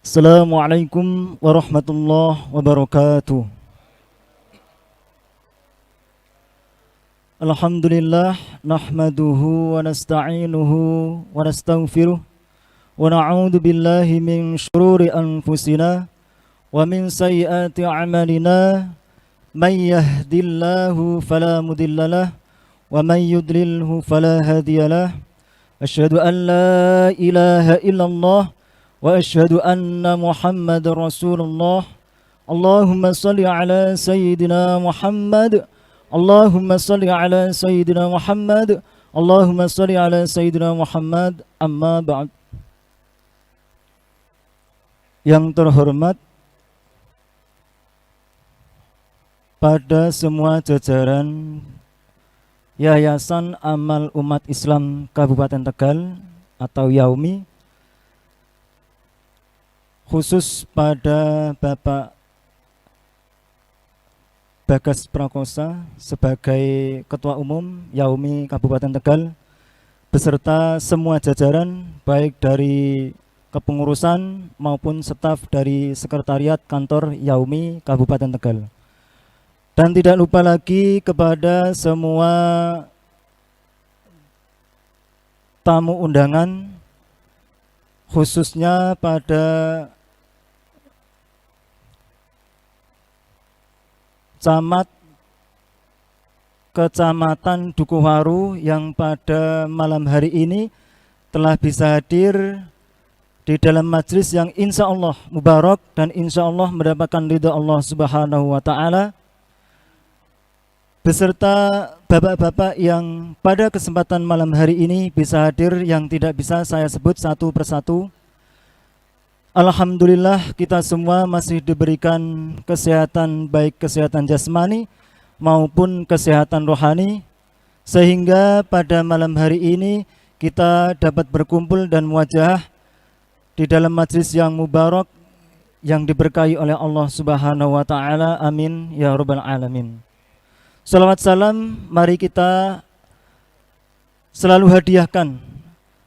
Assalamualaikum warahmatullahi wabarakatuh. Alhamdulillah nahmaduhu wa nasta'inuhu wa nastaghfiruh wa na'udzu billahi min syururi anfusina wa min sayyiati a'malina may yahdihillahu fala mudhillalah wa may yudlilhu fala hadiyalah. Asyhadu an la ilaha illallah wa asyhadu anna Muhammadar Rasulullah. Allahumma salli ala sayyidina Muhammad. Allahumma salli ala sayyidina Muhammad. Allahumma salli ala sayyidina Muhammad. Amma ba'd. Yang terhormat pada semua jajaran Yayasan Amal Umat Islam Kabupaten Tegal atau YAUMI, khusus pada Bapak Bagas Prakosa sebagai Ketua Umum YAUMI Kabupaten Tegal beserta semua jajaran baik dari kepengurusan maupun staf dari Sekretariat Kantor YAUMI Kabupaten Tegal. Dan tidak lupa lagi kepada semua tamu undangan, khususnya pada Camat Kecamatan Dukuhwaru yang pada malam hari ini telah bisa hadir di dalam majlis yang insya Allah mubarak dan insya Allah mendapatkan ridha Allah Subhanahu wa Ta'ala, beserta bapak-bapak yang pada kesempatan malam hari ini bisa hadir yang tidak bisa saya sebut satu persatu. Alhamdulillah kita semua masih diberikan kesehatan, baik kesehatan jasmani maupun kesehatan rohani, sehingga pada malam hari ini kita dapat berkumpul dan muwajahah di dalam majlis yang mubarak yang diberkahi oleh Allah Subhanahu wa Ta'ala. Amin ya rabbal alamin. Salawat salam mari kita selalu hadiahkan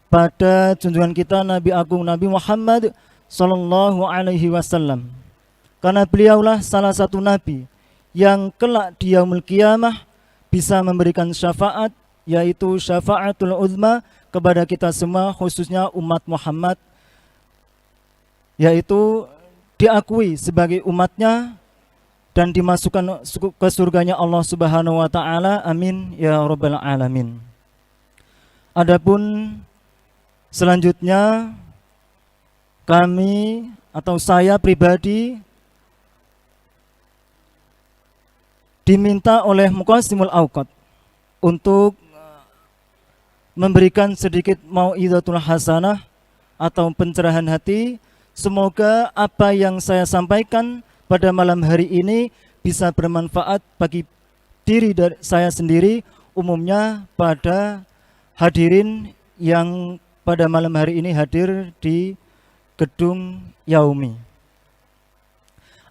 pada junjungan kita Nabi Agung Nabi Muhammad Sallallahu Alaihi Wasallam, karena beliaulah salah satu nabi yang kelak di yaumul qiyamah bisa memberikan syafaat, yaitu syafaatul uzma kepada kita semua, khususnya umat Muhammad, yaitu diakui sebagai umatnya dan dimasukkan ke surganya Allah Subhanahu wa Ta'ala. Amin ya rabbal alamin. Adapun selanjutnya, kami atau saya pribadi diminta oleh Muqassimul Awqat untuk memberikan sedikit mau'izatul hasanah atau pencerahan hati. Semoga apa yang saya sampaikan pada malam hari ini bisa bermanfaat bagi diri saya sendiri, umumnya pada hadirin yang pada malam hari ini hadir di gedung YAUMI.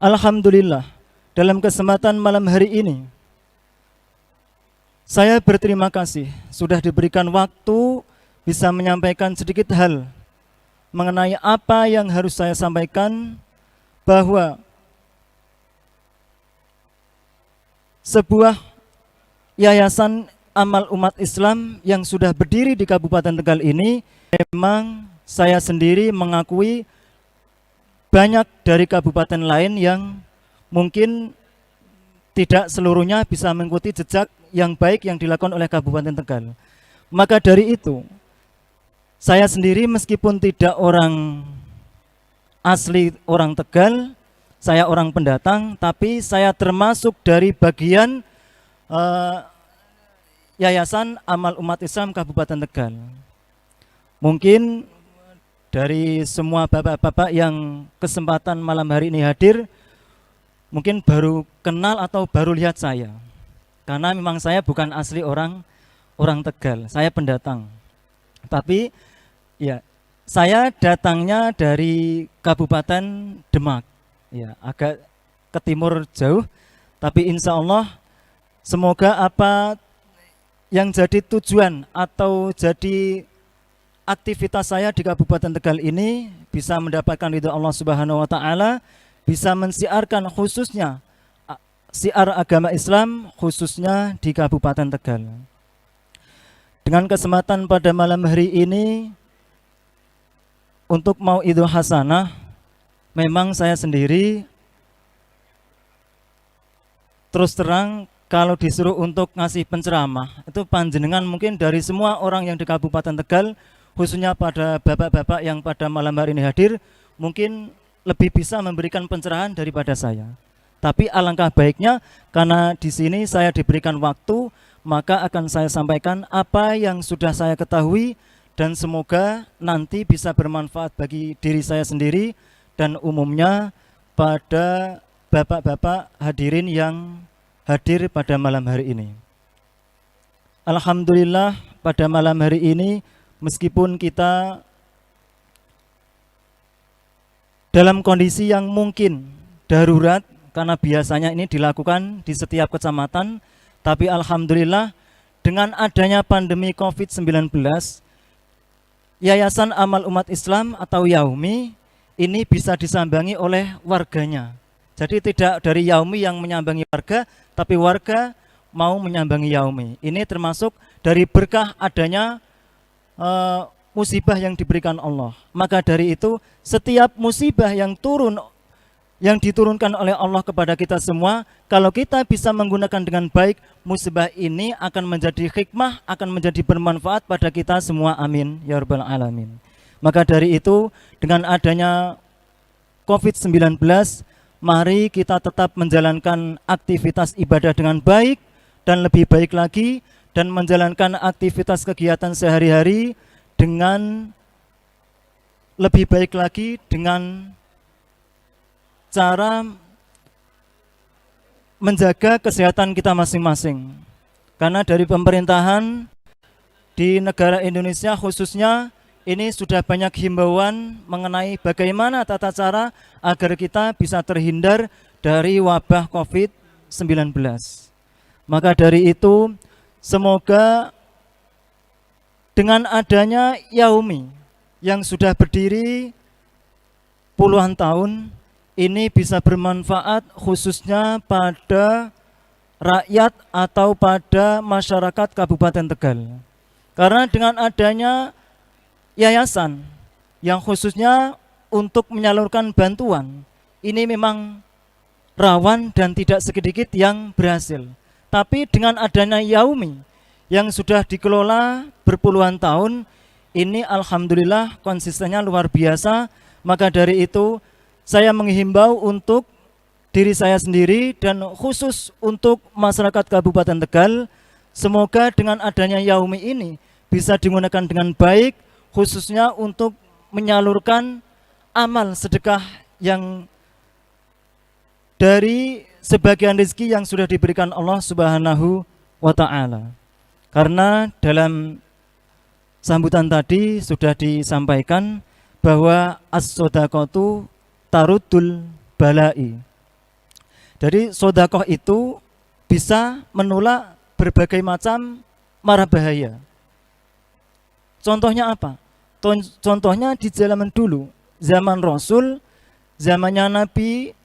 Alhamdulillah, dalam kesempatan malam hari ini saya berterima kasih sudah diberikan waktu bisa menyampaikan sedikit hal mengenai apa yang harus saya sampaikan, bahwa sebuah yayasan amal umat Islam yang sudah berdiri di Kabupaten Tegal ini, memang saya sendiri mengakui banyak dari kabupaten lain yang mungkin tidak seluruhnya bisa mengikuti jejak yang baik yang dilakukan oleh Kabupaten Tegal. Maka dari itu, saya sendiri meskipun tidak orang asli orang Tegal, saya orang pendatang, tapi saya termasuk dari bagian Yayasan Amal Umat Islam Kabupaten Tegal. Mungkin dari semua bapak-bapak yang kesempatan malam hari ini hadir, mungkin baru kenal atau baru lihat saya, karena memang saya bukan asli orang Tegal, saya pendatang. Tapi ya, saya datangnya dari Kabupaten Demak, ya agak ke timur jauh, tapi insya Allah semoga apa yang jadi tujuan atau jadi aktivitas saya di Kabupaten Tegal ini bisa mendapatkan ridho Allah Subhanahu wa taala, bisa mensiarkan khususnya siar agama Islam khususnya di Kabupaten Tegal. Dengan kesempatan pada malam hari ini untuk mau'idul hasanah, memang saya sendiri terus terang kalau disuruh untuk ngasih penceramah, itu panjenengan mungkin dari semua orang yang di Kabupaten Tegal, khususnya pada bapak-bapak yang pada malam hari ini hadir, mungkin lebih bisa memberikan pencerahan daripada saya. Tapi alangkah baiknya karena di sini saya diberikan waktu, maka akan saya sampaikan apa yang sudah saya ketahui dan semoga nanti bisa bermanfaat bagi diri saya sendiri dan umumnya pada bapak-bapak hadirin yang hadir pada malam hari ini. Alhamdulillah pada malam hari ini meskipun kita dalam kondisi yang mungkin darurat karena biasanya ini dilakukan di setiap kecamatan, tapi alhamdulillah dengan adanya pandemi COVID-19, Yayasan Amal Umat Islam atau Yaumi ini bisa disambangi oleh warganya. Jadi tidak dari Yaumi yang menyambangi warga, tapi warga mau menyambangi Yaumi. Ini termasuk dari berkah adanya musibah yang diberikan Allah. Maka dari itu setiap musibah yang diturunkan oleh Allah kepada kita semua, kalau kita bisa menggunakan dengan baik, musibah ini akan menjadi hikmah, akan menjadi bermanfaat pada kita semua. Amin ya rabbal alamin. Maka dari itu dengan adanya COVID-19, mari kita tetap menjalankan aktivitas ibadah dengan baik dan lebih baik lagi, dan menjalankan aktivitas kegiatan sehari-hari dengan lebih baik lagi dengan cara menjaga kesehatan kita masing-masing. Karena dari pemerintahan di negara Indonesia khususnya ini sudah banyak himbauan mengenai bagaimana tata cara agar kita bisa terhindar dari wabah COVID-19. Maka dari itu semoga dengan adanya Yaumi yang sudah berdiri puluhan tahun ini bisa bermanfaat khususnya pada rakyat atau pada masyarakat Kabupaten Tegal. Karena dengan adanya yayasan yang khususnya untuk menyalurkan bantuan, ini memang rawan dan tidak sedikit yang berhasil. Tapi dengan adanya Yaumi yang sudah dikelola berpuluhan tahun, ini alhamdulillah konsistennya luar biasa. Maka dari itu saya menghimbau untuk diri saya sendiri dan khusus untuk masyarakat Kabupaten Tegal, semoga dengan adanya Yaumi ini bisa digunakan dengan baik, khususnya untuk menyalurkan amal sedekah yang dari sebagian rezeki yang sudah diberikan Allah Subhanahu wa ta'ala. Karena dalam sambutan tadi sudah disampaikan bahwa as-sodaqatu tarudul balai. Jadi sodakoh itu bisa menolak berbagai macam mara bahaya. Contohnya apa? Contohnya di zaman dulu, zaman Rasul, zamannya Nabi,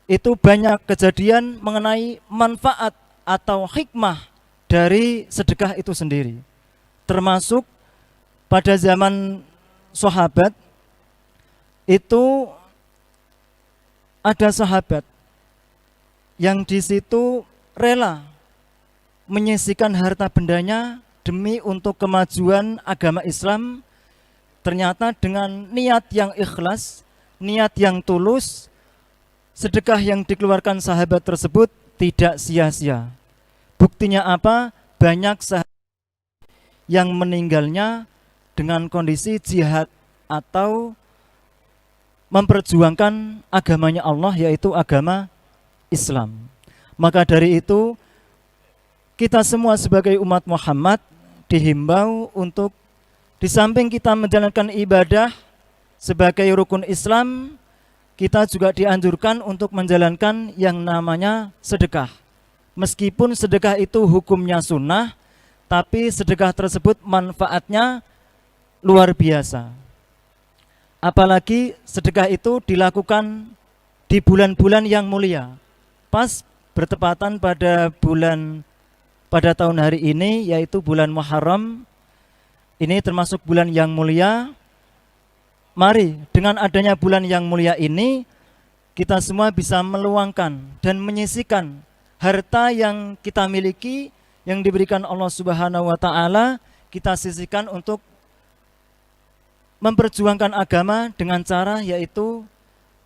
itu banyak kejadian mengenai manfaat atau hikmah dari sedekah itu sendiri. Termasuk pada zaman sahabat, itu ada sahabat yang di situ rela menyisihkan harta bendanya demi untuk kemajuan agama Islam. Ternyata dengan niat yang ikhlas, niat yang tulus, sedekah yang dikeluarkan sahabat tersebut tidak sia-sia. Buktinya apa? Banyak sahabat yang meninggalnya dengan kondisi jihad atau memperjuangkan agamanya Allah, yaitu agama Islam. Maka dari itu kita semua sebagai umat Muhammad dihimbau untuk di samping kita menjalankan ibadah sebagai rukun Islam, kita juga dianjurkan untuk menjalankan yang namanya sedekah. Meskipun sedekah itu hukumnya sunnah, tapi sedekah tersebut manfaatnya luar biasa. Apalagi sedekah itu dilakukan di bulan-bulan yang mulia. Pas bertepatan pada tahun hari ini, yaitu bulan Muharram. Ini termasuk bulan yang mulia. Mari dengan adanya bulan yang mulia ini, kita semua bisa meluangkan dan menyisihkan harta yang kita miliki, yang diberikan Allah Subhanahu wa Ta'ala, kita sisihkan untuk memperjuangkan agama dengan cara yaitu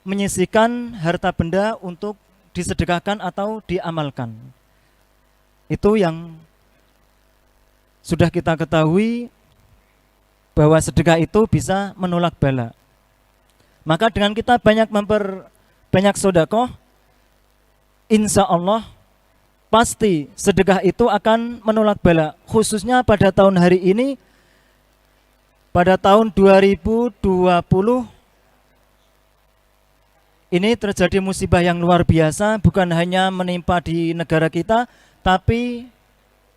menyisihkan harta benda untuk disedekahkan atau diamalkan. Itu yang sudah kita ketahui, bahwa sedekah itu bisa menolak bala. Maka dengan kita banyak sedekah, insya Allah pasti sedekah itu akan menolak bala. Khususnya pada tahun hari ini, pada tahun 2020 ini terjadi musibah yang luar biasa, bukan hanya menimpa di negara kita, tapi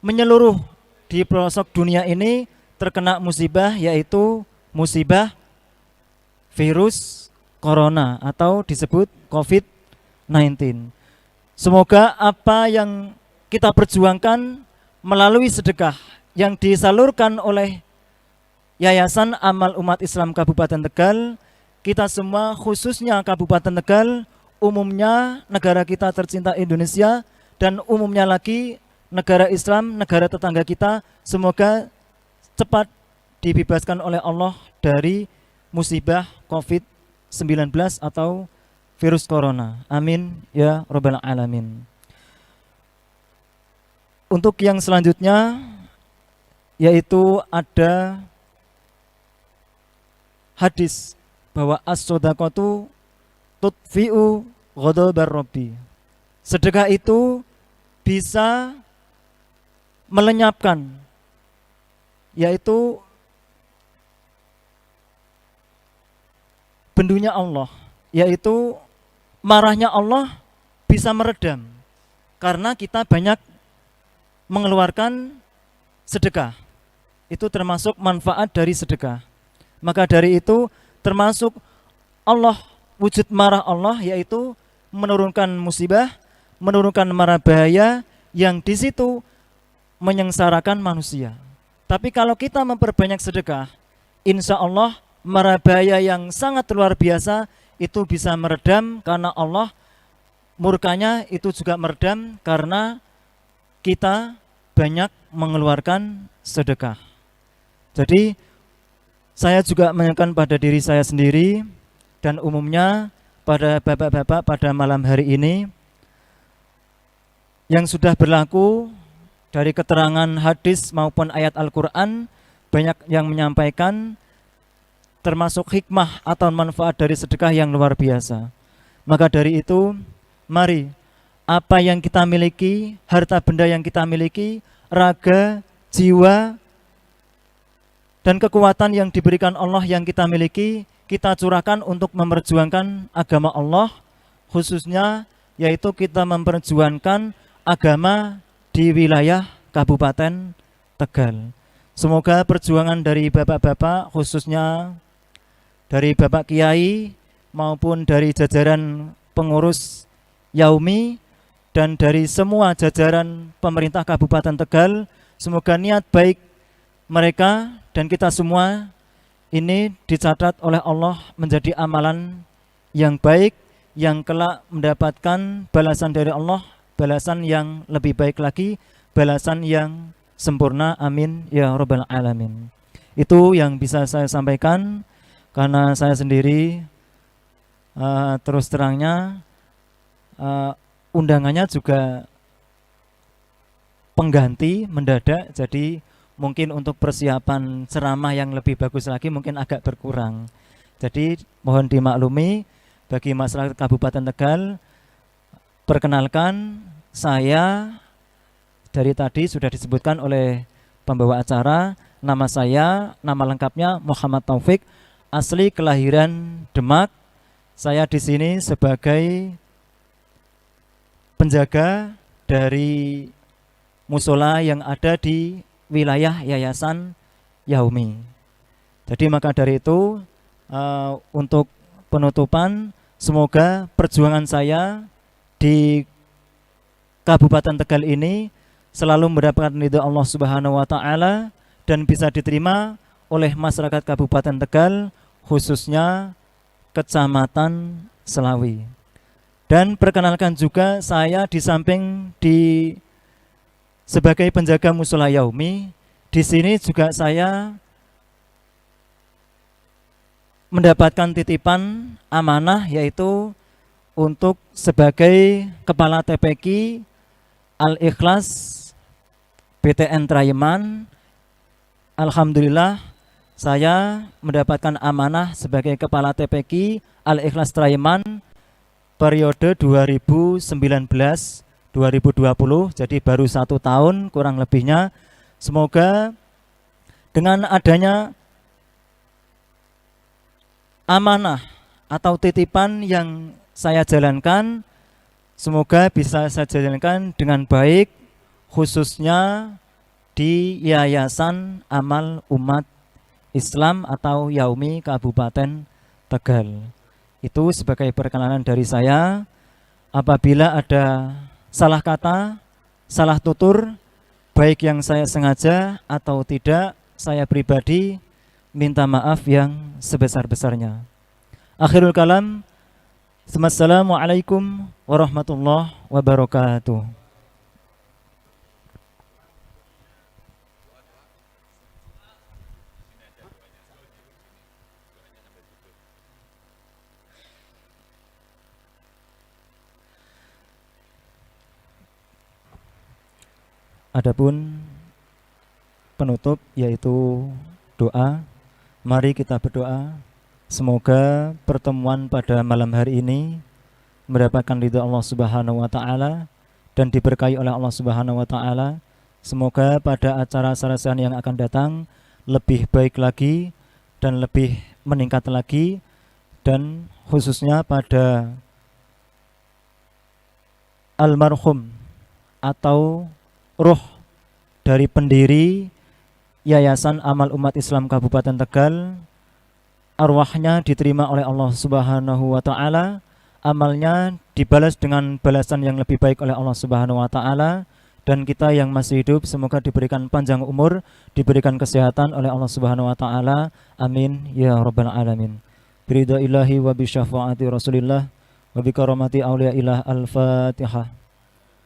menyeluruh di pelosok dunia ini terkena musibah, yaitu musibah virus corona atau disebut COVID-19. Semoga apa yang kita perjuangkan melalui sedekah yang disalurkan oleh Yayasan Amal Umat Islam Kabupaten Tegal, kita semua khususnya Kabupaten Tegal, umumnya negara kita tercinta Indonesia, dan umumnya lagi negara Islam, negara tetangga kita, semoga cepat dibebaskan oleh Allah dari musibah COVID-19 atau virus corona. Amin ya rabbal alamin. Untuk yang selanjutnya, yaitu ada hadis bahwa as-shadaqatu tudfi'u ghadabar rabbi. Sedekah itu bisa melenyapkan, yaitu bendunya Allah, yaitu marahnya Allah bisa meredam karena kita banyak mengeluarkan sedekah. Itu termasuk manfaat dari sedekah. Maka dari itu termasuk Allah, wujud marah Allah, yaitu menurunkan musibah, menurunkan mara bahaya yang di situ menyengsarakan manusia. Tapi kalau kita memperbanyak sedekah, insya Allah mara bahaya yang sangat luar biasa itu bisa meredam, karena Allah murkanya itu juga meredam karena kita banyak mengeluarkan sedekah. Jadi saya juga mengingatkan pada diri saya sendiri dan umumnya pada bapak-bapak pada malam hari ini, yang sudah berlaku dari keterangan hadis maupun ayat Al-Quran, banyak yang menyampaikan termasuk hikmah atau manfaat dari sedekah yang luar biasa. Maka dari itu, mari apa yang kita miliki, harta benda yang kita miliki, raga, jiwa, dan kekuatan yang diberikan Allah yang kita miliki, kita curahkan untuk memperjuangkan agama Allah, khususnya yaitu kita memperjuangkan agama di wilayah Kabupaten Tegal. Semoga perjuangan dari bapak-bapak, khususnya dari Bapak Kiai maupun dari jajaran pengurus Yaumi dan dari semua jajaran pemerintah Kabupaten Tegal, semoga niat baik mereka dan kita semua ini dicatat oleh Allah menjadi amalan yang baik, yang kelak mendapatkan balasan dari Allah, balasan yang lebih baik lagi, balasan yang sempurna. Amin ya rabbal alamin. Itu yang bisa saya sampaikan, karena saya sendiri terus terangnya undangannya juga pengganti mendadak, jadi mungkin untuk persiapan ceramah yang lebih bagus lagi mungkin agak berkurang. Jadi mohon dimaklumi bagi masyarakat Kabupaten Tegal. Perkenalkan, saya dari tadi sudah disebutkan oleh pembawa acara, nama saya, nama lengkapnya Muhammad Taufik, asli kelahiran Demak. Saya di sini sebagai penjaga dari musola yang ada di wilayah Yayasan Yaumi. Jadi maka dari itu untuk penutupan, semoga perjuangan saya di Kabupaten Tegal ini selalu mendapatkan ridha Allah Subhanahu wa taala dan bisa diterima oleh masyarakat Kabupaten Tegal, khususnya Kecamatan Selawi. Dan perkenalkan juga, saya di samping sebagai penjaga Mushola Yaumi, di sini juga saya mendapatkan titipan amanah, yaitu untuk sebagai Kepala TPQ Al-Ikhlas BTN Trayeman. Alhamdulillah saya mendapatkan amanah sebagai Kepala TPQ Al-Ikhlas Trayeman periode 2019-2020, jadi baru 1 tahun kurang lebihnya. Semoga dengan adanya amanah atau titipan yang saya jalankan, semoga bisa saya jalankan dengan baik, khususnya di Yayasan Amal Umat Islam atau Yaumi Kabupaten Tegal. Itu sebagai perkenalan dari saya. Apabila ada salah kata, salah tutur, baik yang saya sengaja atau tidak, saya pribadi minta maaf yang sebesar-besarnya. Akhirul kalam, Assalamualaikum warahmatullahi wabarakatuh. Adapun penutup yaitu doa. Mari kita berdoa, semoga pertemuan pada malam hari ini mendapatkan ridha Allah Subhanahu wa taala dan diberkahi oleh Allah Subhanahu wa taala. Semoga pada acara sarasehan yang akan datang lebih baik lagi dan lebih meningkat lagi, dan khususnya pada almarhum atau ruh dari pendiri Yayasan Amal Umat Islam Kabupaten Tegal, arwahnya diterima oleh Allah Subhanahu wa taala, amalnya dibalas dengan balasan yang lebih baik oleh Allah Subhanahu wa taala, dan kita yang masih hidup semoga diberikan panjang umur, diberikan kesehatan oleh Allah Subhanahu wa taala. Amin ya rabbal alamin. Biridha ilahi wa bi syafaati Rasulillah wa bi karamati auliyaillah. Al-Fatihah.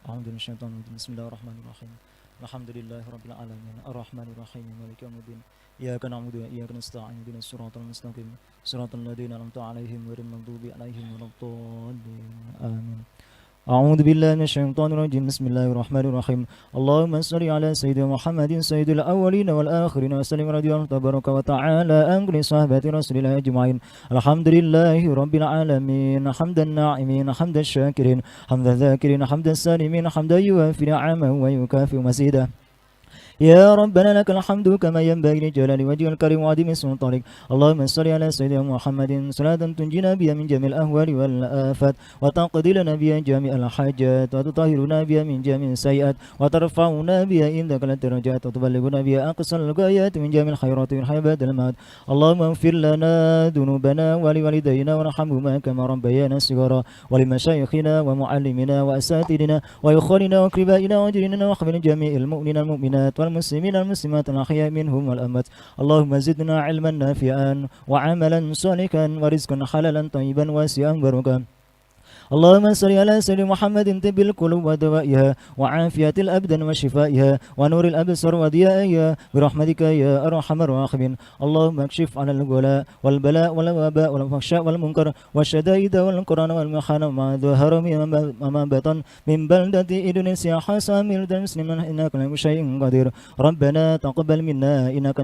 Bismillahirrahmanirrahim. Alhamdulillahirabbil alamin. Arrahmanirrahim. Maliki yaumiddin. Iyyaka na'budu wa iyyaka nasta'in. Ihdinas siratal mustaqim. Siratal ladzina an'amta 'alaihim ghairil maghdubi 'alaihim waladdallin. Amin. A'udzu billahi minasyaitonir rajim. Bismillahirrahmanirrahim. Allahumma shalli ala sayyidina Muhammadin sayyidil awwalin wal akhirin wa sallim radhiyallahu tabaraka wa ta'ala an kulli sahabati rasulillah ajma'in. Alhamdulillahi rabbil alamin. Hamdan na'imin, hamdan syakirin, hamdan dzakirin, hamdan salimin, hamdan yuwafi ni'amahu wa yukafi mazidah. يا ربنا لك الحمد كما ينبغي لجلال وجهك الكريم وعظيم سلطانك. اللهم صل على سيدنا محمد صلاة تنجينا بها من جميع الأهوال والآفات وتقضي لنا بها جميع الحاجات وتطهرنا بها من جميع السيئات وترفعنا بها عندك الدرجات وتبلغنا بها أقصى الغايات من جميع الخيرات والحياة بعد الموت. اللهم اغفر لنا ذنوبنا ولوالدينا وارحمهما كما ربيانا صغارا ولمشايخنا ومعلمنا وأساتذتنا وإخواننا وأقربائنا وجيراننا وأخوان جميع المؤمنين المؤمنات والمسلمين المسلمات الأحياء منهم والأموات. اللهم زدنا علما نافعا وعملا صالحا ورزقا حلالا طيبا واسعا بركا. اللهم صل على سيدنا محمد طب القلوب ودوائها وعافية الأبدان وشفائها ونور الأبصار وضيائها برحمتك يا أرحم الراحمين. اللهم اكشف عن الغلاء والبلاء والوباء والفحشاء والمنكر والشدائد والقرآن والمحن ما ظهر وما بطن من بلدة إندونيسيا حسام المسلمين إنك على كل شيء قدير. ربنا تقبل منا إنك